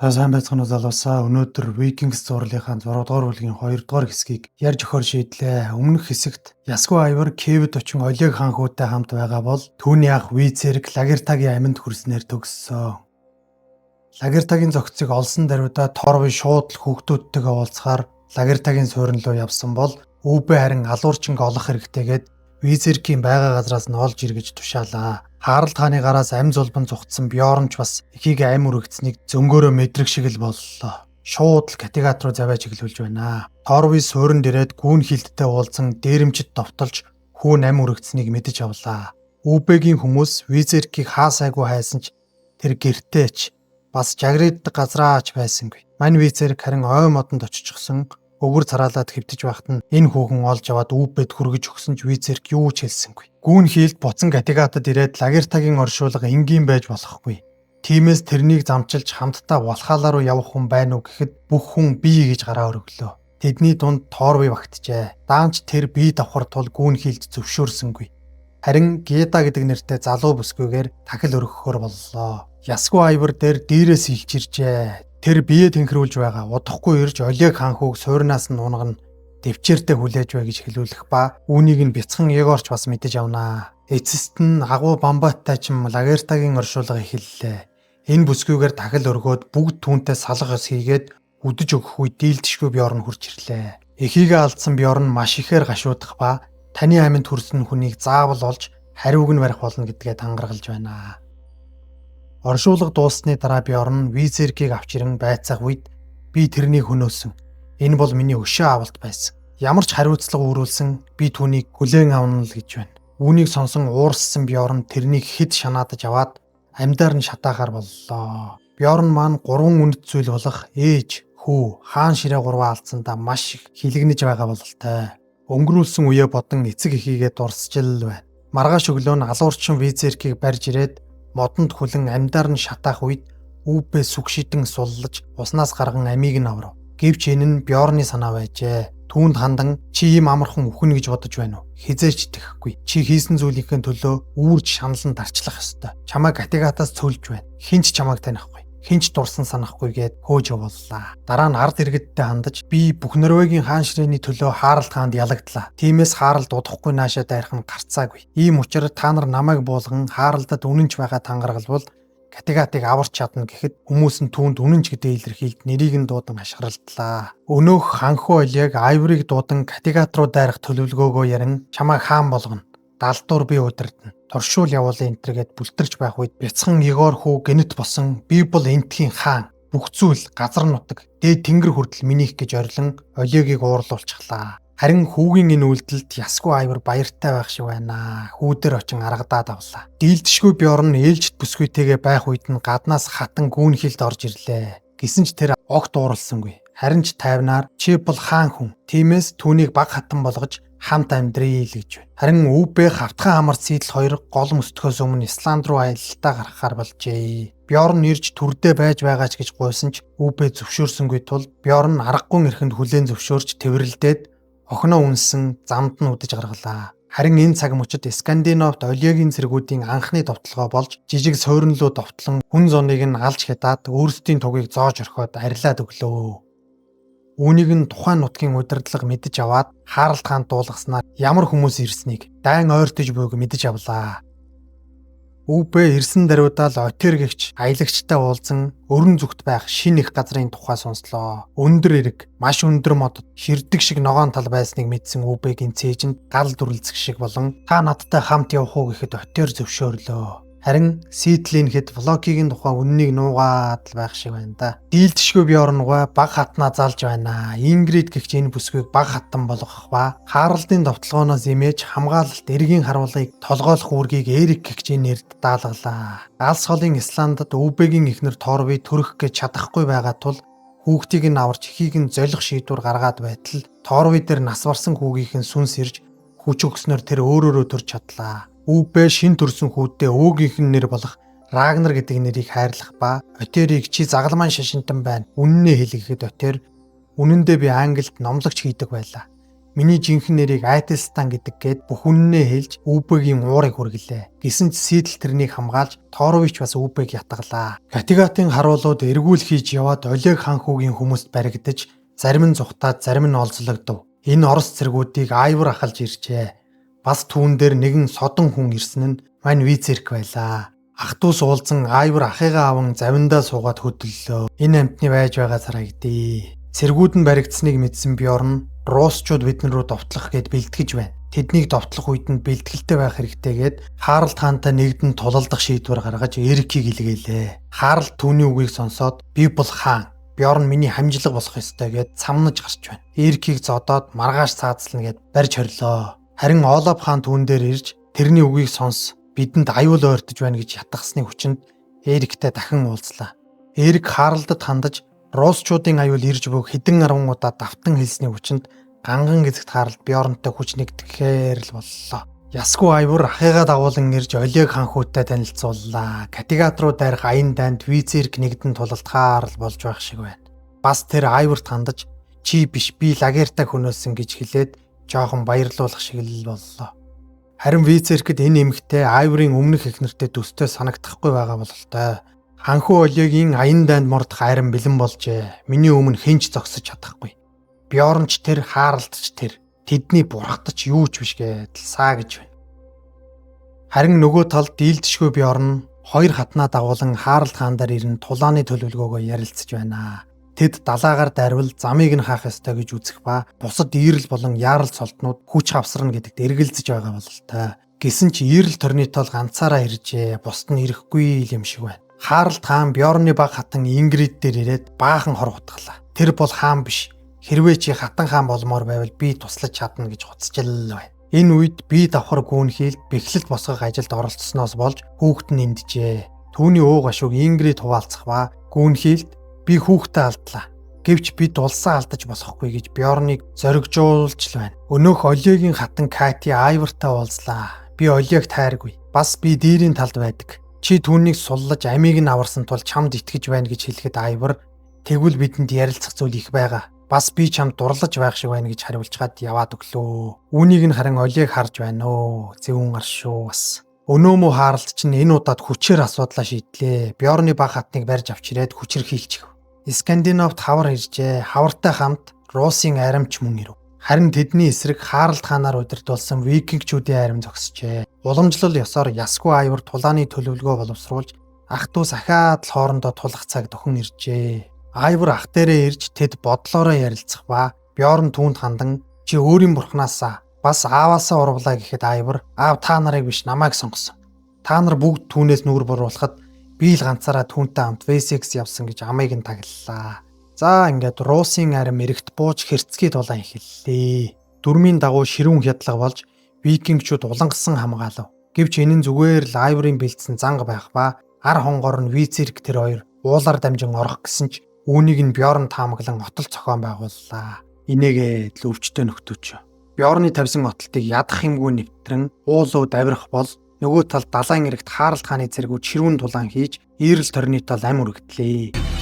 За сайн байцгаана уу залуусаа. Өнөөдөр Vikings зурлынхаа 6 дугаар бүлгийн 2 дугаар хэсгийг ярьж өгөхөр шийдлээ. Өмнөх хэсэгт Ясгүй Айвар Кевд очин Олег хаан хуутай хамт байгаа бол түүний ах Вицерк Лагертагийн аминд хүрснээр төгссөн. Лагертагийн зохицыг олсон даруйда Торви шууд л хүүхдүүдтэйгээ уулзахаар Лагертагийн суурин руу явсан бол Үбэ харин алуурчинг олох хэрэгтэйгээд Визеркийн байгаа газраас нь олж иргэж тушаалаа. Харалт хааны гараас ам зулбан зүгтсэн Бьорн ч бас эхийг ам үргэцнийг зөнгөөрөө мэдрэг шиг л боллоо. Шууд л Категат руу завиаж эхлүүлж байна. Торви суурин дээрээд гүүн хилдтэй уулзсан дээрэмчд довтолж хүүн ам үргэцнийг мэдэж авлаа. Үбэгийн хүмүүс Визеркийг хаасайгүй хайсан ч тэр гэртээч бас жагриддаг газраач байсангүй. Мань Визерк харин ой модонд очихсон өгөр цараалаад хэвтэж байхад нь энэ хүүхэн олж аваад Үбэд хүргэж өгсөн ч Визерк юу ч хэлсэнгүй. Гүүн хийлд буцан Категатад ирээд Лагертагийн оршуулга энгийн байж болохгүй. Тиймээс тэрнийг замчилж хамтдаа Валхала руу явах хүн байна уу гэхэд бүх хүн бие гэж гараа өргөлөө. Тэдний дунд Торви багтжээ. Даанч тэр бие давхар тул гүүн хийлд зөвшөөрсөнгүй. Харин Геда гэдэг нэртэй залуу бүсгүйгээр тахил өргөхөөр боллоо. Ясгүй Айвар дээр дээрээс илж иржээ. Тэр бие тэнхрүүлж байгаа. Удахгүй ирж Олег хаан хүүг суурнаас нь унгана дэвчээртэй хүлээж бай гэж хэлүүлэх ба үүнийг нь бяцхан Егорч бас мэдэж авнаа. Эцэст нь агуу Бамбаттай ч Лагертагийн оршуулга эхэллээ. Энэ бүсгүйгээр тахил өргөөд бүгд түүнтэй салах ёс хийгээд үдэж өгөх үе дийлдэшгүй Бьорн хурж ирлээ. Эхийгээ алдсан Бьорн маш ихээр гашуудах ба таны аминд хүрсэн хүнийг заавал олж хариуг нь барих болно гэдгээ тангаргалж байна. Оршуулга дууссаны дараа Бьорн Визеркийг авч ирэн байцаах үед би тэрнийг хөнөөсөн. Энэ бол миний өшөө авалт байсан. Ямар ч хариуцлага үүрүүлсэн би түүнийг хүлээн авна л гэж байна. Үүнийг сонсон уурссан Бьорн тэрнийг хэд шанаадаж аваад амьдаар нь шатаахаар боллоо. Бьорн маань 3 үнэт зүйл болох ээж, хүү, хаан ширээ 3 алдсандаа маш их хилэгнэж байгаа бололтой. Өнгөрүүлсэн үеэ бодон эцэг эхийгээ дурсчил байна. Маргааш өглөө нь алуурчин Визеркийг барьж ирээд модонд хүлэн амьдаар нь шатаах үед Үбэ сүг шидэн суллаж уснаас гарган амийг нь аврав. Гэвч энэ нь Бьорны санаа байжээ. Түүнд хандан чи ийм амархан үхнэ гэж бодож байна уу? Хизээч тэхгүй. Чи хийсэн зүйлийнхээ төлөө үүрж шаналн дарчлах ёстой. Чамайг Категатаас цөлж байна. Хинч чамайг танихгүй. Хинч дурсан санахгүй гээд хөөж явууллаа. Дараа нь ард иргэдтэй хандаж би бүх Норвегийн хаан ширээний төлөө Харалт хаанд ялагдлаа. Тиймээс Харалт удахгүй наашаа дайрах нь гарцаагүй. Ийм учраас та нар намайг буулган Харалдад үнэнч байгаа тангаргалбал Категатыг аварч чадна гэхэд хүмүүс нь түүнд үнэнч гэдэг илэрхийлд нэрийг нь дуудан хашгиралдлаа. Өнөөх ханхуу Олег Айврыг дуудан Категат руу дайрах төлөвлөгөөгөө ярин чамайг хаан болгоно. Далдуур би удирдна. Туршуул явуулын энтергээд бүлтэрч байх үед бяцхан Егор хүү гэнэт босон би бол энтхийн хаан. Бүх зүйл газар нутаг дээд тэнгэр хүртэл минийх гэж орилон Олегийг уурлуулчихлаа. Харин хүүгийн энэ үйлдэлд Ясгүй Айвар баяртай байх шиг байна. Хүүдэр очин аргадаад авлаа. Дийлдэшгүй Бьорн ээлжид бүсгүйтэйгээ байх үед нь гаднаас хатан гүүн хилд орж ирлээ. Гэсэн ч тэр огт ууралсангүй. Харин ч тайвнаар чи бол хаан хүн. Тиймээс түүнийг баг хатан болгож хамт амьдрий л гэж байна. Харин Үбэ хавтхан амар сийдэл хоёр гол мөстөхөөс өмнө Исланд руу аялалтаа гаргахаар болжээ. Бьорн ирж төрдөө байж байгаа ч гэж гуйсан ч Үбэ зөвшөөрсөнгүй тул Бьорн аргагүй эрхэнд хүлээн зөвшөөрч тэврэлдээд охиноо үнсэн замд нь үдэж гаргалаа. Харин энэ цаг мөчид Скандинавт Олегийн цэргүүдийн анхны довтлогоо болж жижиг сууринлуу довтлон хүн зуныг нь алж хядаад өөрсдийн тугийг зоож орхиод арилаад өглөө. Үүнийг нь тухайн нутгийн удирдлага мэдэж аваад Харалт хаанд дуулгаснаар ямар хүмүүс ирснийг дайн ойртож буйг мэдэж авлаа. Үбэ ирсэн даруйдаа л Отер гэгч аялагчтай уулзан өрн зүгт байх шинэ их газрын тухай сонслоо. Өндөр эрэг, маш өндөр модод ширдэг шиг ногоон тал байсныг мэдсэн Үбэгийн цээж нь гал дүрлцэх шиг болон та надтай хамт явах уу гэхэд Отер зөвшөөрлөө. Харин Ситлийн хэд Влокигийн тухай үннийг нуугаад л байх шиг байна да. Дийлдэшгүй Бьорнгой баг хатнаа залж байна. Ингрид гэгч энэ бүсгүйг баг хатан болгох ба Харалдын довтлогооноос имэж хамгаалалт эргийн харуулгыг толгойлох үүргийг Эрик гэгч энэ нэрд даалгалаа. Алс холын Исландад Үбэгийн эхнэр Торви төрөх гэж чадахгүй байгаа тул хүүхдийг нь аварч эхийг нь золих шийдвэр гаргаад байтал Торви дээр нас барсан хүүгийнх нь сүнс ирж хүч өгснөөр тэр өөрөөрөө төрж чадлаа. Үбэ шин төрсөн хүүдээ өвгийнх нь нэр болох Рагнар гэдэг нэрийг хайрлах ба Отерийг чи загалмайн шашинтан байна. Үннээ хэлэхэд Отер үнэндээ би Англид номлогч хийдэг байлаа. Миний жинхэнэ нэрийг Айтелстан гэдэг гээд бүх үннээ хэлж Үбэгийн уурыг хүргэлээ. Гэсэн ч Сидл тэрнийг хамгаалж Торович бас Үбэг ятгалаа. Катигатын харуулууд эргүүл хийж яваад Олег хаан хүүгийн хүмүүст баригдаж зарим нь зүхтаад зарим нь олзлогдов. Энэ Орос цэргүүдийг Айвар ахалж иржээ. Бас түүн дээр нэгэн содон хүн ирсэн нь мань Вицерк байлаа. Ах トゥ ус уулзан Айвар ахыгаа аван завиндаа суугаад хөдлөлөө. Энэ амтны байж байгаа царайгдээ. Цэргүүд нь баригдсныг мэдсэн Бьорн Руусчууд биднэр рүү довтлох гээд бэлтгэж байна. Тэднийг довтлох үед нь бэлтгэлтэй байх хэрэгтэйгээд Харалт хаантай нэгдэн тулалдах шийдвэр гаргаж Эрикийг илгээлээ. Харалт түүний үгийг сонсоод би бол хаан. Бьорн миний хамжлаг болох ёстой гэд цамнаж гарч байна. Эрикийг зодоод маргааш цаацлна гэд барьж хорлоо. Харин Олаф хаан түүн дээр ирж тэрний үгийг сонс бидэнд аюул ойртож байна гэж ятгахсны хүчинд Эриктэй дахин уулзлаа. Эрик Харалдад хандаж Руусчуудын аюул ирж буг хэдэн 10 удаа давтан хэлсний хүчинд ганган эзэгт Харалт Бьорнтой хүч нэгдэхээр л боллоо. Ясгүй Айвар ахыгаа дагуулan ирж Олег хаанхүүтэй танилцууллаа. Катигат руу дайрах аян дайнд Вицерк нэгдэн тулалдахаар л болж байх шиг байна. Бас тэр Айварт хандаж чи биш би лагертай хөнөөсөн гэж хэлээд жоохон баярлуулах шиг л боллоо. Харин Вицеркэд энэ эмэгтэй Айварын өмнөх эхнэртэй төстэй санагдахгүй байгаа бололтой. Ханхүү Олегийн аян дайнд мордох айран бэлэн болжээ. Миний өмнө хинч зогсож чадахгүй. Бьорнч тэр Харалтч тэр тэдний бурхдаж юу ч биш гэдэл саа гэж байна. Харин нөгөө талд дийлдэшгүй Бьорн хоёр хатнаа дагуулan Харалт хаандар ирэн тулааны төлөвлөгөөгөө ярилцж байна. Тэд далаагаар дайрвал замыг нь хаах ёстой гэж үзэх ба бусад ийрэл болон яарал цолтнууд хүч хавсарна гэдэгт эргэлзэж байгаа бололтой. Гэсэн ч ийрэл торнитол ганцаараа иржээ. Бусд нь ирэхгүй юм шиг байна. Харалт хаан Бьорны баг хатан Ингрид дээр ирээд баахан хор утгалаа. Тэр бол хаан биш. Хэрвээ чи хатан хаан болмоор байвал би туслаж чадна гэж хуцчил байна. Энэ үед би давхар гүнхийлд бэхлэлт босгох ажилд оролцсноос болж хүүхэд нь энджээ. Түүний ууг ашууг Ингрид хуваалцах ба гүнхийлд би хүүхдээ алдлаа. Гэвч бид улсаа алдаж болохгүй гэж Бьорныг зоригжуулж л байна. Өнөөх Олегийн хатан Кати Айвартай уулзлаа. Би Олег тайргүй. Бас би диирийн талд байдаг. Чи түүнийг суллаж амийг нь аварсан тул чамд итгэж байна гэж хэлэхэд Айвар тэгвэл бидэнд ярилцах зүйл их байгаа. Бас би чамд дурлаж байх шиг байна гэж хариулцгаад яваад өглөө. Үүнийг нь харин Олег харж байна өө. Зэвүүн гар шүү бас. Өнөө мө Харалт чинь энэ удаад хүчээр асуудлаа шийдлээ. Бьорны баг хатныг барьж авч ирээд хүчээр хийлчих. Скандинавт хавар иржээ. Хавартай хамт Русын аримч мөн ирэв. Харин тэдний эсрэг Харалт хаанаар удирдуулсан викингчүүдийн арим зогсжээ. Уламжлал ёсоор Ясгүй Айвар тулааны төлөвлөгөө боловсруулж ах トゥ сахиад л хоорондоо тулах цаг төхөн иржээ. Айвар ах дээрээ ирж тэд бодлоороо ярилцах ба Бьорн түүнд хандан чи өөрийн бурхнаасаа бас ааваасаа урвлаа гэхэд Айвар аав та нарыг биш намайг сонгосон. Та нар бүгд түүнээс нүгэр буруулахад би л ганцаараа түүнтэй хамт Весекс явсан гэж амийг нь таглалаа. За ингээд Русын арим эрэгт бууж хэрцгий дулаан эхэллээ. Дүрмийн дагуу ширүүн хядлага болж викингчүүд улангасан хамгаалав. Гэвч энэ нь зүгээр л Айварын бэлдсэн занга байх ба ар хонгоор нь Вицерк тэр хоёр уулаар дамжин орох гэсэн ч үүнийг нь Бьорн таамаглан отол цохион байгууллаа. Инээгээд л өвчтөе нөхдөөч. Бьорны тавьсан отолтыг ядах юмгүй нэвтрэн уулуу давирах бол нөгөө талд далайн эрэгт Харалт хааны цэргүүд ширүүн дулаан хийж ийрэл торнитол ам үргэлтлээ.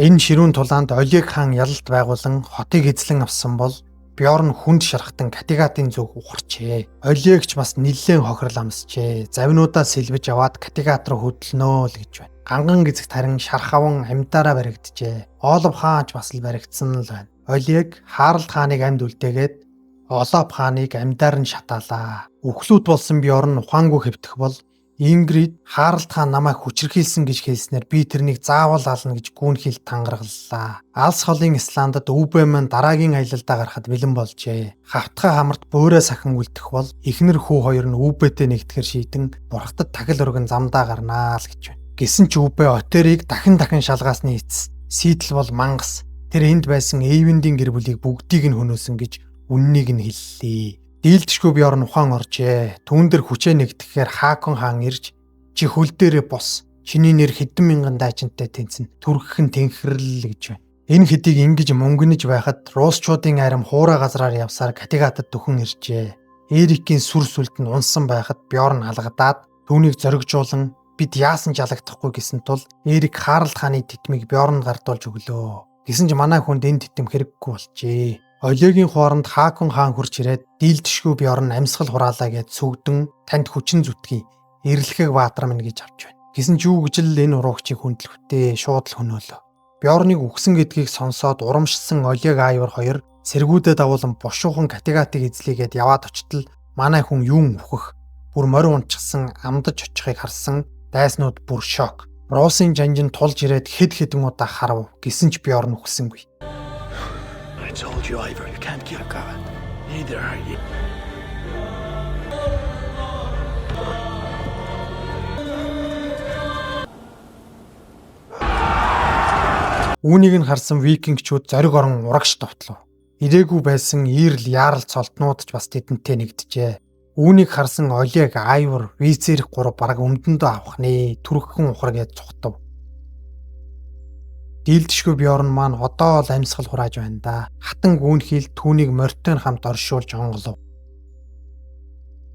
Энэ ширүүн тулаанд Олег хаан ялалт байгуулан хотыг эзлэн авсан бол Бьорн хүнд шархтан Катигатын зүг ухарчээ. Олегч бас нэлээд хохирол амсчээ. Завинуудаа сэлбэж аваад Катигат руу хөдлөнөө л гэж байна. Ганган эзэгт харин шархаван амьдаараа баригджээ. Олаф хаанч бас л баригдсан л байна. Олег Харалт хааныг амьд үлдээгээд Олаф хааныг амьдаар нь шатаалаа. Үхлүүд болсон Бьорн ухаангүй хэвтэх бол Ингрид Харалт хаан намайг хүчрхийлсэн гэж хэлснээр би тэрнийг заавал ална гэж гүнхийлд тангаргаллаа. Алс холын Исландад Үбэ маань дараагийн аялалдаа гарахад бэлэн болжээ. Хавтгай хамарт буурай сахин үлдэх бол эхнэр хүү хоёр нь Үбэтэй нэгтгэхэр шийдэн бурхтад тахил өргөн замдаа гарнаа л гэж байна. Гэсэн ч Үбэ Отерийг дахин шалгаасны эцэс. Сидл бол мангас. Тэр энд байсан Эйвэндийн гэр бүлийг бүгдийг нь хөнөөсөн гэж үннийг нь хэллээ. Дийлдэшгүй Бьорн ухаан оржээ. Түүн дээр хүчээ нэгтгэхээр Хаакон хаан ирж чи хөл дээрээ бос. Чиний нэр хэдэн мянган дайчинтай тэнцэн түргхэн тэнхрэл гэж байна. Энэ хэдийг ингэж мөнгөнөж байхад Руусчуудын арим хуурай газраар явсаар Каттегатад дөхөн иржээ. Эрикийн сүр сүлд нь унсан байхад Бьорн алгадаад түүнийг зоригжуулан бид яасан ч ялагдахгүй гэсэн тул Эрик Харалд хааны титмийг Бьорнд гардуулж өглөө. Гэсэн ч манай хүнд энэ титэм хэрэггүй болжээ. Олегийн хооронд Хаакон хаан хурж ирээд дийлдэшгүй Бьорн амьсгал хураалаа гэд сүгдэн танд хүчин зүтгэе. Эрлэхэг баатар минь гэж авч байна. Гэсэн ч юу гэж л энэ уруугчийг хүндлэхтэй шууд л хөнөөлөө. Бьорныг үхсэн гэдгийг сонсоод урамшсан Олег Айвар хоёр сэргүүдэд дагуулan бушуухан Каттегатыг эзлэгээд яваад очтол манай хүн юун үхэх бүр морь унтчихсан амдаж очихыг харсан дайснууд бүр шок. Руусын жанжин тулж ирээд хэд хэдэн удаа харав. Гэсэн ч Бьорн үхсэнгүй. I told you, Ivor, you can't kill God. Neither are you. Үүнийг нь харсан викингчүүд зориг орон урагш товтлоо. Ирээгүй байсан Ийрл яарал цолтнууд ч бас тэдэнтэй нэгджээ. Үүнийг харсан Олег Айвар Визерх 3 бараг өмдөндөө авах нэ түргхэн ухар гэж цухтав. Дийлдэшгүй Бьорн маань одоо л амьсгал хурааж байна да. Хатан гүнхийл түүнийг морьтой хамт оршуулж онголов.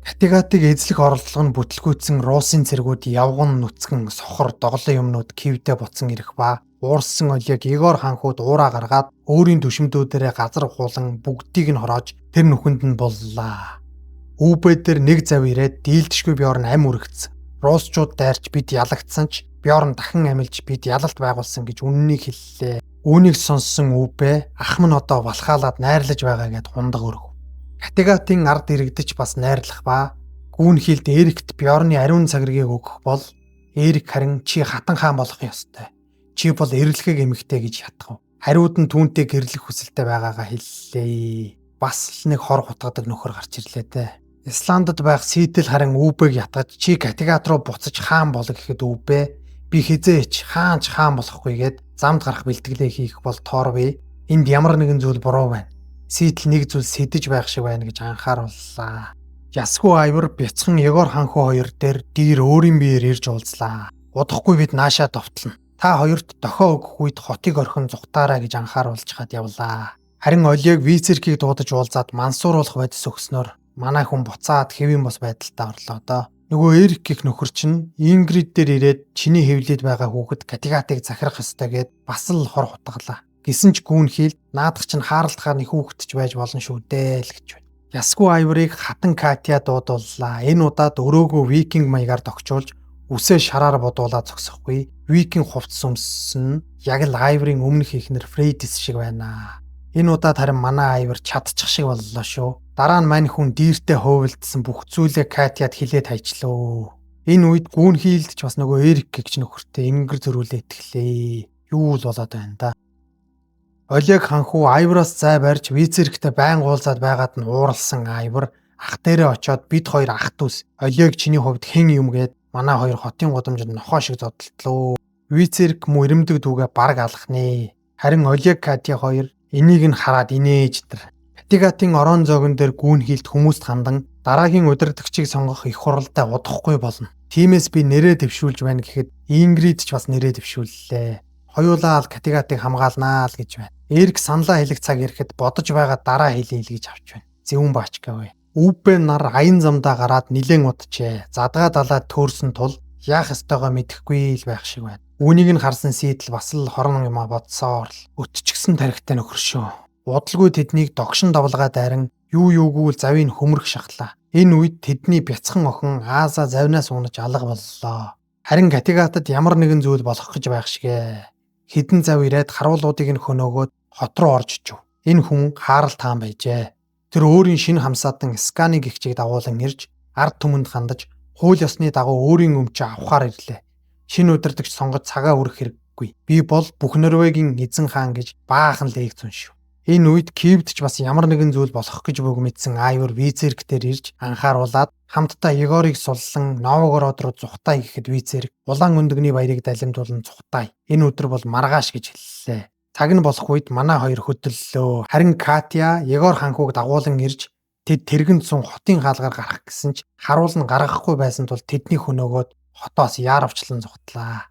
Каттегатыг эзлэх оролдлого нь бүтлгүүцсэн Руусын цэргүүд явган нүцгэн сохор доголон юмнууд кивдэ буцсан ирэх ба уурсан Олег Игор ханхууд уураа гаргаад өөрийн түшимдүүдээрээ газар хуулан бүгдийг нь хороож тэр нүхэнд нь боллаа. Үүбэ дээр нэг зав ирээд дийлдэшгүй Бьорн ам үргэцсэн. Руусчууд дайрч бид ялагдсан ч Бьорн дахин амилж бид ялалт байгуулсан гэж үннийг хэллээ. Үүнийг сонссон Үүбэ ах минь одоо балхаалаад найрлаж байгаа гэд хундаг өргөв. Каттегатын ард иргэдэж бас найрлах ба гүүнхилд Эрикт Бьорны ариун цагиргийг өгөх бол Эрик харин чи хатан хаан болох ёстой. Чи бол эрлэхэг эмэгтэй гэж ятгав. Хариуд нь түүнтэй гэрлэх хүсэлтэй байгаагаа хэллээ. Бас л нэг хор хутгадаг нөхөр гарч ирлээ дээ. Исландд байх Сидэл харин Үүбэг ятгаж чи Каттегат руу буцаж хаан бол гэхэд Үүбэ би хизээч хаанч хаан болохгүйгээд замд гарах бэлтгэлээ хийх бол Торви энд ямар нэгэн зүйл буруу байна. Сидэл нэг зүйл сэдэж байх шиг байна гэж анхаарууллаа. Ясгүй Айвар бяцхан Егор ханхуу хоёр дээр дийр өөрийн биеэр ирж уулзлаа. Удахгүй бид наашаа довтлно. Та хоёрт дохио өгөх үед хотыг орхин зүхтаараа гэж анхааруулж хад явлаа. Харин Олег Визерхийг дуудаж уулзаад мансууруулах байдас өгснөөр манай хүн буцаад хэвийн бос байдалтай орлоо доо. Нөгөө Эрик гэх нөхөр чинь Ингрид дээр ирээд чиний хэвлээд байгаа хүүхэд Каттегатыг захирах ёстой гэд бас л хор хутгалаа. Гэсэн ч гүүнхийлд наадах чинь Харалд хааны хүүхэд ч байж болно шүү дээ л гэж байна. Ясгүй Айварыг хатан Катя дуудууллаа. Энэ удаад өрөөгөө викинг маягаар тогтчулж үсээ шараар бодуулаад зогсохгүй. Викинг хувцс өмссөн яг л Айварын өмнөх ихнэр Фрейдис шиг байна. Энэ удаад харин манай Айвар чадчих шиг боллоо шүү. Дараа нь мань хүн дийртэй хөвөлдсөн бүх зүйлээ Катяд хилээд хайчлаа. Энэ үед гүүнхийлд ч бас нөгөө Эрик гэгч нөхөртэй ингэр зөрүүлээ итгэлээ. Юу л болоод байна да. Олег ханхуу Айвараас зай барьж Визерхтэй байн уулзаад байгаад нь ууралсан Айвар ах дээрээ очиод бид хоёр ах дүүс Олег чиний хувьд хэн юм гээд манай хоёр хотын гудамжинд нохоо шиг зодтолтлоо. Визерх муу ирэмдэг дүүгээ бараг алах нэ. Харин Олег Катя хоёр энийг нь хараад инээж тэр. Каттегатын орон зоогон дээр гүүнхийлд хүмүүст хандан дараагийн удирдагчийг сонгох их хуралдаа удахгүй болно. Тиймээс би нэрээ дэвшүүлж байна гэхэд Ингрид ч бас нэрээ дэвшүүллээ. Хоёулаа л Каттегатыг хамгаалнаа л гэж байна. Эрик саналаа хэлэх цаг ирэхэд бодож байгаа дараа хэлээ гэж авч байна. Зэвүүн баач гэвэ. Үүбэ нар аян замдаа гараад нилээн уджээ. Задгаа далаад төөрсөн тул яах ёстойгоо мэдэхгүй л байх шиг байна. Үүнийг нь харсан Сидэл бас л хорон юма бодсоор л өтчихсөн тарихтай нөхөр шүү. Удалгүй тэднийг догшин давлгаа дайран юу юугүй завыг хөмрөх шахлаа. Энэ үед тэдний бяцхан охин Ааза завнаас унаж алга боллоо. Харин Каттегатад ямар нэгэн зүйл болох гэж байх шигэ. Хідэн зав ирээд харуулуудыг нь хөнөөгөөд хот руу орж ичв. Энэ хүн Харалд хаан байжээ. Тэр өөрийн шинэ хамсаатан Сканы гихчийг дагуулan ирж ард түмэнд хандаж хууль ёсны дагуу өөрийн өмчөө авахар ирлээ. Шинэ удирдагч сонгож цагаа өрөх хэрэггүй. Би бол бүх Норвегийн эзэн хаан гэж баахан л ээгцэн шүү. Энэ үед Кивд ч бас ямар нэгэн зүйл болох гэж бөгмөдсөн Айвар Визерх дээр ирж анхааруулад хамтдаа Егорыг суллан Новгород руу зүхтай гэхэд Визерх улаан өндөгний баярыг далимдуулан зүхтай. Энэ өдөр бол маргааш гэж хэллээ. Цаг нь болох үед манай хоёр хөдөллөө. Харин Катя Егор ханхууг дагуулan ирж Тэд тэрэгэн цун хотын хаалгаар гарах гэсэн ч харуул нь гаргахгүй байсан тул тэдний хөнөөгөөд хотоос яарвчлан зугтлаа.